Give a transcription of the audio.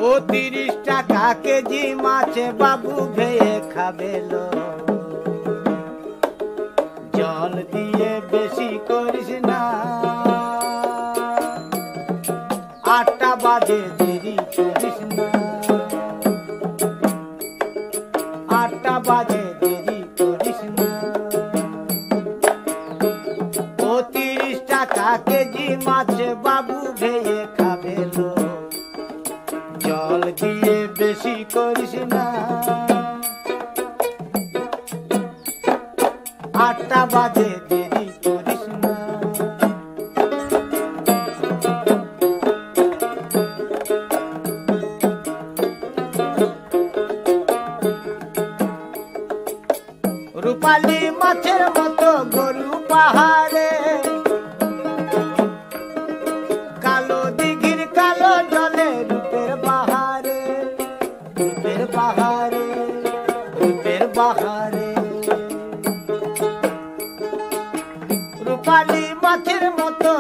ও 30 টাকা কেজি মাছ বাবু ভেয়ে খাবেলো। জল দিয়ে বেশি করিস না, 8টা বাজে দেরি করিস না, 8টা বাজে দেরি করিস না। ও 30 টাকা কেজি মাছ বাবু ভেয়ে খাবেলো। জল দিয়ে বেশি করিস না, 8টা বাজে দেরি করিস না। রূপালী মাছের মতো গরু পাহাড়ে, কালো দিঘির কালো জলে রূপের বাহারে, রূপের বাহারে, রূপের বাহারে। রূপালী মাছের মতো